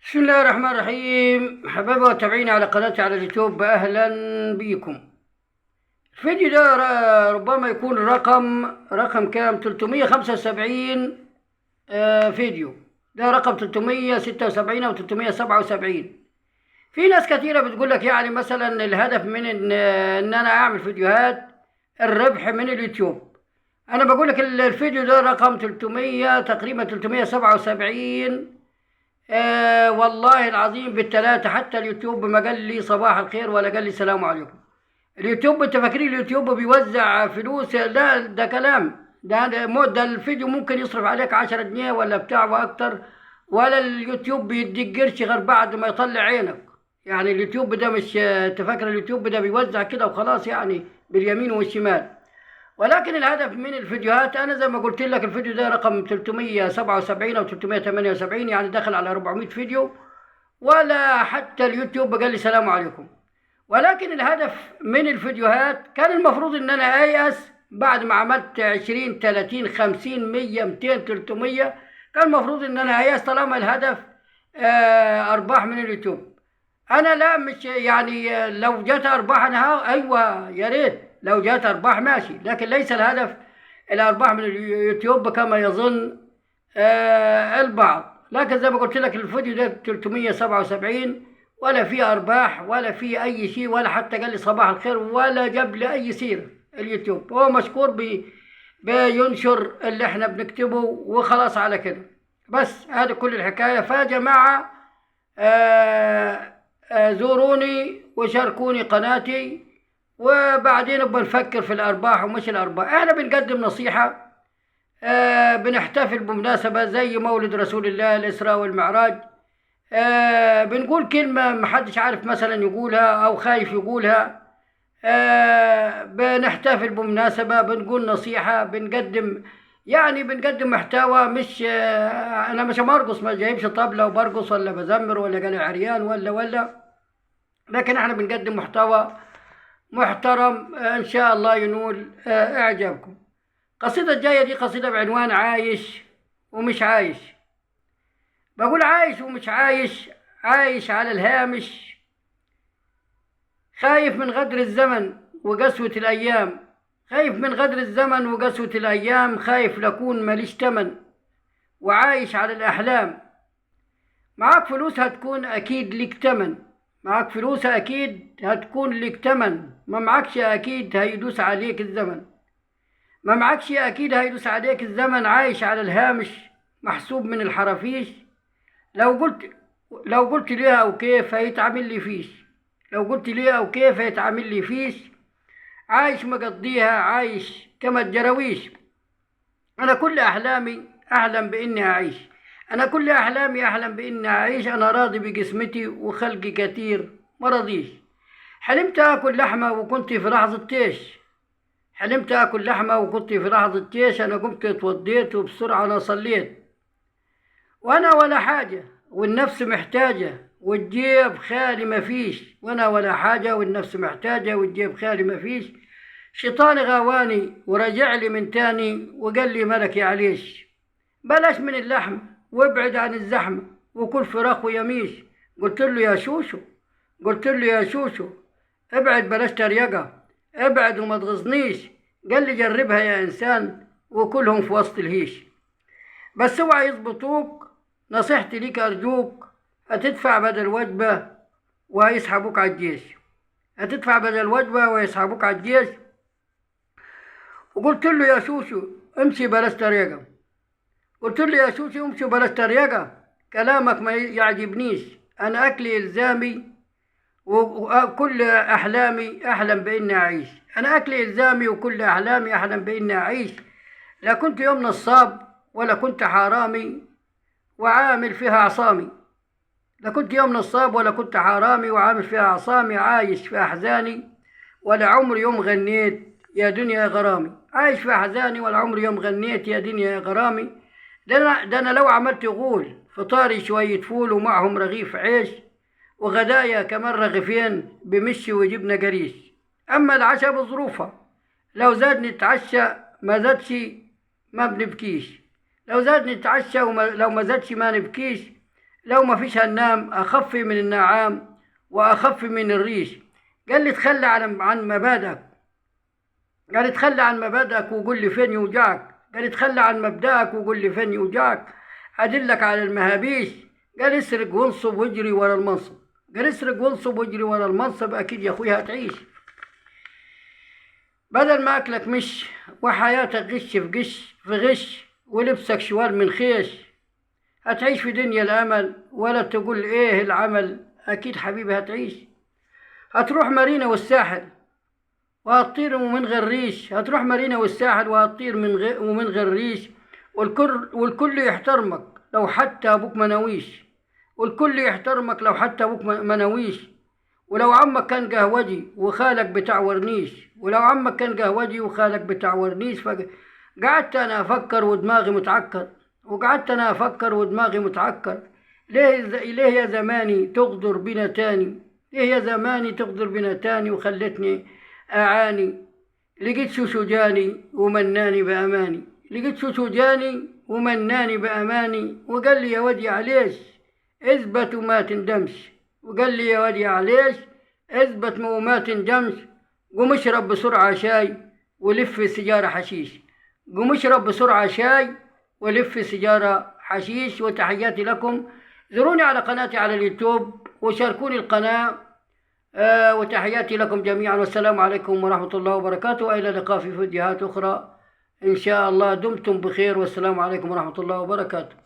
بسم الله الرحمن الرحيم. حبايبي وتابعيني على قناتي على اليوتيوب، أهلا بيكم. الفيديو ده ربما يكون رقم كام 375. فيديو ده رقم 376 أو 377. في ناس كثيرة بتقول لك يعني مثلا الهدف من إن أنا أعمل فيديوهات الربح من اليوتيوب. أنا بقول لك الفيديو ده رقم 300 تقريبا 377. والله العظيم بالثلاثة، حتى اليوتيوب ما قال لي صباح الخير ولا قال لي السلام عليكم. اليوتيوب انت فاكرين اليوتيوب بيوزع فلوس؟ لا، ده كلام. ده الفيديو ممكن يصرف عليك 10 جنيه ولا بتاع واكتر، ولا اليوتيوب بيديك قرش غير بعد ما يطلع عينك. يعني اليوتيوب ده مش، انت فاكر اليوتيوب ده بيوزع كده وخلاص يعني باليمين والشمال؟ ولكن الهدف من الفيديوهات، انا زي ما قلت لك الفيديو ده رقم 377 او 378، يعني داخل على 400 فيديو، ولا حتى اليوتيوب قال لي سلام عليكم. ولكن الهدف من الفيديوهات كان المفروض ان انا ايأس بعد ما عملت 20 30 50 100 200 300. كان المفروض ان انا ايأس طالما الهدف ارباح من اليوتيوب. انا لا، مش يعني لو جت ارباح انا ايوه يا ريت لو جت ارباح ماشي، لكن ليس الهدف الارباح من اليوتيوب كما يظن البعض. لكن زي ما قلت لك الفيديو ده 377، ولا في ارباح ولا في اي شيء، ولا حتى قال لي صباح الخير ولا جاب لي اي سيره. اليوتيوب هو مشكور بينشر اللي احنا بنكتبه وخلاص على كده. بس هذه كل الحكايه. فيا جماعه زوروني وشاركوني قناتي، وبعدين بنفكر في الأرباح ومش الأرباح. احنا بنقدم نصيحة. بنحتفل بمناسبة زي مولد رسول الله الإسراء والمعراج. بنقول كلمة محدش عارف مثلا يقولها أو خايف يقولها. بنحتفل بمناسبة، بنقول نصيحة، بنقدم يعني بنقدم محتوى. مش أنا مش مرقص، ما جايبش طبلة وبرقص ولا بزمر ولا قال عريان ولا. لكن احنا بنقدم محتوى محترم، ان شاء الله ينول اعجابكم. القصيدة الجاية دي قصيدة بعنوان عايش ومش عايش. بقول عايش ومش عايش، عايش على الهامش، خايف من غدر الزمن وقسوة الأيام، خايف من غدر الزمن وقسوة الأيام، خايف لكون ماليش تمن وعايش على الأحلام. معاك فلوس هتكون أكيد لك تمن، معاك فلوس أكيد هتكون لك تمن، ما معكش أكيد هيدوس عليك الزمن، ما معكش أكيد هيدوس عليك الزمن. عايش على الهامش محسوب من الحرافيش، لو قلت لو قلت ليه أو كيف هيتعامل لي فيش، لو قلت ليه أو كيف هيتعامل لي فيش. عايش مقضيها عايش كما الجراويش، أنا كل أحلامي أحلم بإني أعيش، أنا كل أحلامي أحلم بإني أعيش. أنا راضي بجسمتي وخلقي كتير مرضيش، حلمت آكل لحمة وكنت في لحظة تيش، حلمت آكل لحمة وكنت في لحظة تيش. أنا قمت اتوضيت وبسرعة أنا صليت، وأنا ولا حاجة والنفس محتاجة والجيب خالي مفيش، وأنا ولا حاجة والنفس محتاجة والجيب خالي مفيش. شيطاني غواني ورجع لي من تاني وقال لي ملك يعليش، بلاش من اللحم وابعد عن الزحمة وكل فراخ ويميش. قلت له يا شوشو، قلت له يا شوشو ابعد بلاش تريقة، ابعد وما تغزنيش. قال لي جربها يا إنسان وكلهم في وسط الهيش، بس اوعى يظبطوك، نصيحتي ليك أرجوك، هتدفع بدل وجبة وهيسحبوك على الجيش، هتدفع بدل وجبة ويسحبوك على الجيش. وقلت له يا شوشو امشي بلاش تريقة، قلت له يا شوشو امشي بلاش تريقة، كلامك ما يعجبنيش، أنا أكلي إلزامي وكل أحلامي أحلم بإني أعيش، أنا أكلي إلزامي وكل أحلامي أحلم بإني أعيش. لا كنت يوم نصاب ولا كنت حرامي وعامل فيها عصامي، لا كنت يوم نصاب ولا كنت حرامي وعامل فيها عصامي. عايش في أحزاني ولا عمري يوم غنيت يا دنيا يا غرامي، عايش في أحزاني ولا عمري يوم غنيت يا دنيا يا غرامي. ده أنا لو عملت غول فطاري شوية فول ومعهم رغيف عيش، وغدايا كمان رغيفين بمشي وجبنة قريش. أما العشاء بظروفها، لو زاد نتعشى ما زادش ما بنبكيش، لو زاد نتعشى لو ما زادش ما نبكيش. لو ما فيش هننام، أخف من النعام وأخف من الريش. قال لي تخلى عن مبادئك. قال لي تخلى عن مبادئك وقول لي فين يوجعك. قال لي تخلى عن مبدأك وقول لي فين يوجعك. أدلك على المهابيش. قال اسرق وانصب واجري ورا المنصب. قال اسرق وانصب واجري ورا المنصب، أكيد يا أخويا هتعيش. بدل ما أكلك مش وحياتك غش في غش ولبسك شوال من خيش، هتعيش في دنيا الأمل ولا تقول إيه العمل. أكيد حبيبي هتعيش. هتروح مارينا والساحل وهتطير ومن غير ريش. هتروح مارينا والساحل وهتطير ومن غير ريش. والكل يحترمك لو حتى أبوك مناويش. والكل يحترمك لو حتى أبوك مناويش. ولو عمك كان قهوجي وخالك بتاع ورنيش. ولو عمك كان قهوجي وخالك بتاع ورنيش. قعدت أنا أفكر ودماغي متعكر. وقعدت أنا أفكر ودماغي متعكر. ليه يا زماني تغدر بنا تاني؟ ليه يا زماني تغدر بنا تاني وخلتني أعاني؟ لقيت شو جاني ومناني بأماني. لقيت شو جاني ومناني بأماني. وقال لي يا ودي عليش اثبت وما تندمش. وقال لي يا ودي عليش اثبت وما تندمش. قوم اشرب بسرعة شاي ولف سيجارة حشيش. قوم اشرب بسرعة شاي ولف سيجارة حشيش. وتحياتي لكم. زوروني على قناتي على اليوتيوب وشاركوني القناة. وتحياتي لكم جميعا، والسلام عليكم ورحمة الله وبركاته، وإلى اللقاء في فيديوهات أخرى إن شاء الله. دمتم بخير، والسلام عليكم ورحمة الله وبركاته.